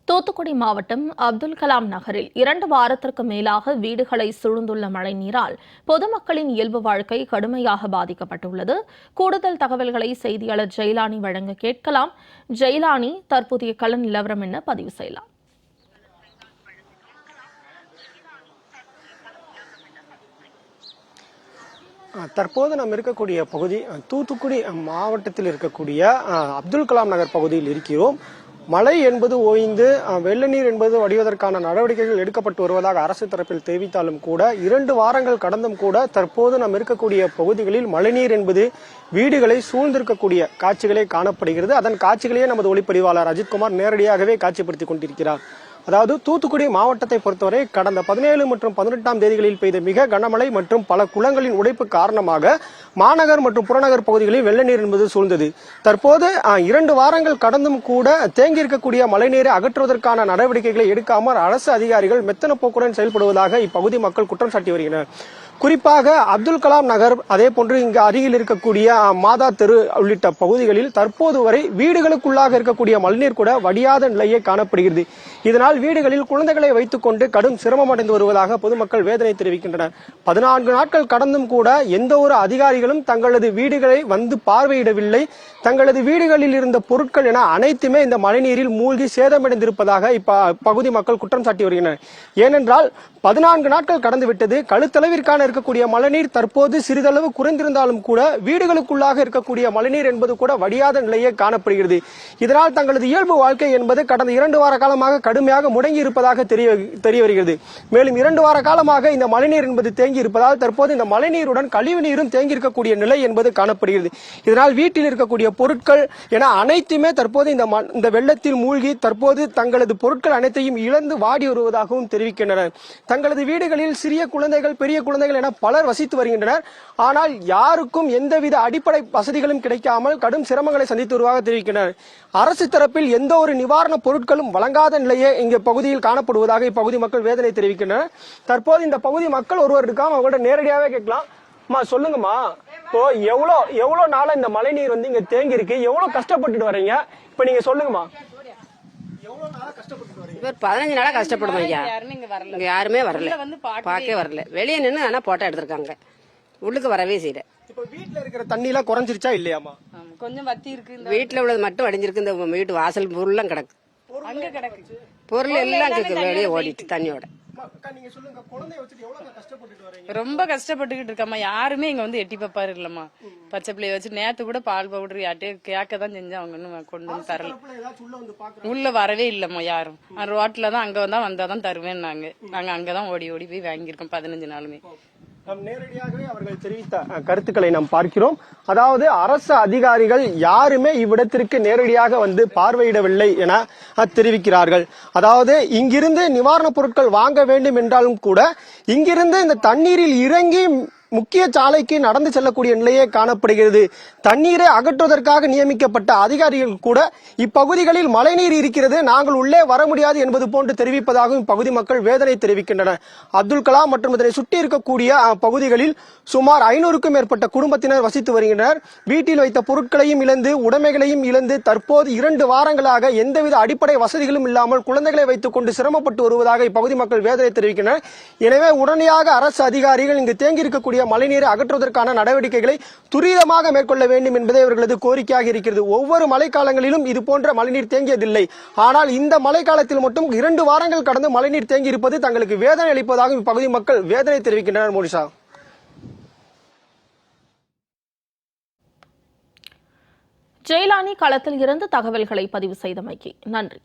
தூத்துக்குடி மாவட்டம் அப்துல் கலாம் நகரில் 2 வாரத்திற்கு மேலாக வீடுகளை சூழ்ந்துள்ள மழைநீரால் பொதுமக்களின் இயல்பு வாழ்க்கை கடுமையாக பாதிக்கப்பட்டுள்ளது. கூடுதல் தகவல்களை செய்தியாளர் ஜெயலானி வழங்க கேட்கலாம். ஜெயலானி, தற்போதைய கள நிலவரம் என்ன பதிவு செய்யலாம்? தற்போது நாம் இருக்கக்கூடிய பகுதி தூத்துக்குடி மாவட்டத்தில் இருக்கக்கூடிய அப்துல் கலாம் நகர் பகுதியில் இருக்கிறோம். மழை என்பது ஓய்ந்து வெள்ள நீர் என்பது வடிவதற்கான நடவடிக்கைகள் எடுக்கப்பட்டு வருவதாக அரசு தரப்பில் தெரிவித்தாலும் கூட 2 வாரங்கள் கடந்தும் கூட தற்போது நாம் இருக்கக்கூடிய பகுதிகளில் மழைநீர் என்பது வீடுகளை சூழ்ந்திருக்கக்கூடிய காட்சிகளே காணப்படுகிறது. அதன் காட்சிகளையே நமது ஒளிப்பதிவாளர் அஜித்குமார் நேரடியாகவே காட்சிப்படுத்திக் கொண்டிருக்கிறார். அதாவது தூத்துக்குடி மாவட்டத்தை பொறுத்தவரை கடந்த 17 மற்றும் 18ஆம் தேதிகளில் பெய்த மிக கனமழை மற்றும் பல குளங்களின் உடைப்பு காரணமாக மாநகர் மற்றும் புறநகர் பகுதிகளில் வெள்ள நீர் என்பது சூழ்ந்தது. தற்போது 2 வாரங்கள் கடந்தும் கூட தேங்கி இருக்கக்கூடிய மழைநீரை அகற்றுவதற்கான நடவடிக்கைகளை எடுக்காமல் அரசு அதிகாரிகள் மெத்தன போக்குடன் செயல்படுவதாக இப்பகுதி மக்கள் குற்றம் சாட்டி வருகின்றனர். குறிப்பாக அப்துல் கலாம் நகர், அதே போன்று இங்கு அருகில் இருக்கக்கூடிய மாதா தெரு உள்ளிட்ட பகுதிகளில் தற்போது வரை வீடுகளுக்குள்ளாக இருக்கக்கூடிய மழைநீர் கூட வடியாத நிலையே காணப்படுகிறது. இதனால் வீடுகளில் குழந்தைகளை வைத்துக் கொண்டு கடும் சிரமம் அடைந்து வருவதாக பொதுமக்கள் வேதனை தெரிவிக்கின்றனர். 14 நாட்கள் கடந்தும் கூட எந்த ஒரு அதிகாரிகளும் தங்களது வீடுகளை வந்து பார்வையிடவில்லை. தங்களது வீடுகளில் இருந்த பொருட்கள் என அனைத்துமே இந்த மழைநீரில் மூழ்கி சேதமடைந்திருப்பதாக இப்பகுதி மக்கள் குற்றம் சாட்டி வருகின்றனர். ஏனென்றால் 14 நாட்கள் கடந்துவிட்டது. கழுத்தளவிற்கான இருக்கக்கூடிய மழைநீர் தற்போது சிறிதளவு குறைந்திருந்தாலும் கூட வீடுகளுக்குள்ளாக இருக்கக்கூடிய மழைநீர் என்பது கூட வடியாத நிலையே காணப்படுகிறது. இதனால் தங்களது இயல்பு வாழ்க்கை என்பது கடந்த 2 வார காலமாக கடுமையாக முடங்கி இருப்பதாக தெரிய வருகிறது. மேலும் 2 வார காலமாக இந்த மழைநீர் என்பது தேங்கி இருப்பதால் தற்போது இந்த மழைநீருடன் கழிவு நீரும் தேங்கி இருக்கக்கூடிய நிலை என்பது காணப்படுகிறது. இதனால் வீட்டில் இருக்கக்கூடிய பொருட்கள் என அனைத்துமே தற்போது இந்த வெள்ளத்தில் மூழ்கி தற்போது தங்களது பொருட்கள் அனைத்தையும் இழந்து வாடி வருவதாகவும் தெரிவிக்கின்றனர். தங்களது வீடுகளில் சிறிய குழந்தைகள், பெரிய குழந்தைகள் என பலர் வசித்து வருகின்றனர். ஆனால் யாருக்கும் எந்தவித அடிப்படை வசதிகளும் கிடைக்காமல் கடும் சிரமங்களை சந்தித்து வருவதாக தெரிவிக்கின்றனர். அரசு தரப்பில் எந்த ஒரு நிவாரண பொருட்களும் வழங்காத நிலையே இங்க பகுதியில் காணப்படுவதாக இப்பகுதி மக்கள் வேதனை தெரிவிக்கின்றனர். தற்போது இந்த பகுதி மக்கள் ஒருவர் இருக்காம அவங்கள்ட்ட நேரடியாவே கேட்கலாம். சொல்லுங்கம்மா, இப்போ எவ்வளவு நாளா இந்த மழை நீர் வந்து இங்க தேங்கி இருக்கு, எவ்வளவு கஷ்டப்பட்டுட்டு வரீங்க? இப்ப நீங்க சொல்லுங்கம்மா. 15 நாளா கஷ்டப்படுவோம் ஐயா. இங்க யாருமே வரல, பாக்கே வரல. வெளியே நின்று ஆனா போட்டோ எடுத்திருக்காங்க, உள்ளுக்கு வரவே செய்யல. இப்ப வீட்டுல இருக்கிற தண்ணி எல்லாம் குறைஞ்சிருச்சா இல்லையாமா? கொஞ்சம் வத்தி இருக்கு. வீட்டுல உள்ளது மட்டும் அடைஞ்சிருக்கு. இந்த வீட்டு வாசல் பொருள்லாம் கிடக்கு, பொருள் எல்லாம் வெளியே ஓடிட்டு தண்ணியோட. ரொம்ப கஷ்டப்பட்டுக்கிட்டு இருக்கம்மா. யாருமே இங்க வந்து எட்டி பாப்பாரு இல்லம்மா. பச்சை பிள்ளைய வச்சு நேத்து கூட பால் பவுடர் யார்ட்டே கேட்கதான் செஞ்சு அவங்க கொண்டு வந்து தரல. உள்ள வரவே இல்லம்மா யாரும். ரோட்லதான் அங்க வந்தாதான் தருவேன். நாங்க அங்கதான் ஓடி ஓடி போய் வாங்கியிருக்கோம் 15 நாளுமே. நேரடியாகவே அவர்கள் தெரிவித்த கருத்துக்களை நாம் பார்க்கிறோம். அதாவது அரசு அதிகாரிகள் யாருமே இவ்விடத்திற்கு நேரடியாக வந்து பார்வையிடவில்லை என தெரிவிக்கிறார்கள். அதாவது இங்கிருந்து நிவாரணப் பொருட்கள் வாங்க வேண்டும் என்றாலும் கூட இங்கிருந்து இந்த தண்ணீரில் இறங்கி முக்கிய சாலைக்கு நடந்து செல்லக்கூடிய நிலையே காணப்படுகிறது. தண்ணீரை அகற்றுவதற்காக நியமிக்கப்பட்ட அதிகாரிகள் கூட இப்பகுதிகளில் மழைநீர் இருக்கிறது, நாங்கள் உள்ளே வர முடியாது என்பது போன்று தெரிவிப்பதாகவும் இப்பகுதி மக்கள் வேதனை தெரிவிக்கின்றனர். அப்துல் கலாம் மற்றும் இதனை சுற்றி இருக்கக்கூடிய பகுதிகளில் சுமார் 500க்கும் மேற்பட்ட குடும்பத்தினர் வசித்து வருகின்றனர். வீட்டில் வைத்த பொருட்களையும் இழந்து, உடைமைகளையும் இழந்து தற்போது 2 வாரங்களாக எந்தவித அடிப்படை வசதிகளும் இல்லாமல் குழந்தைகளை வைத்துக் கொண்டு சிரமப்பட்டு வருவதாக இப்பகுதி மக்கள் வேதனை தெரிவிக்கின்றனர். எனவே உடனடியாக அரசு அதிகாரிகள் இங்கு தேங்கி இருக்கக்கூடிய மழைநீரை அகற்றுவதற்கான நடவடிக்கைகளை துரிதமாக மேற்கொள்ள வேண்டும் என்பதே அவர்களது கோரிக்கையாக இருக்கிறது. ஒவ்வொரு மழைக்காலங்களிலும் இது போன்ற மழைநீர் தேங்கியதில்லை. ஆனால் இந்த மழைக்காலத்தில் மட்டும் 2 வாரங்கள் கடந்து மழைநீர் தேங்கி இருப்பது தங்களுக்கு வேதனை அளிப்பதாக இப்பகுதி மக்கள் வேதனை தெரிவிக்கின்றனர். மோனிஷா. ஜெயலானி, களத்தில் இருந்து தகவல்களை பதிவு செய்தமைக்கு நன்றி.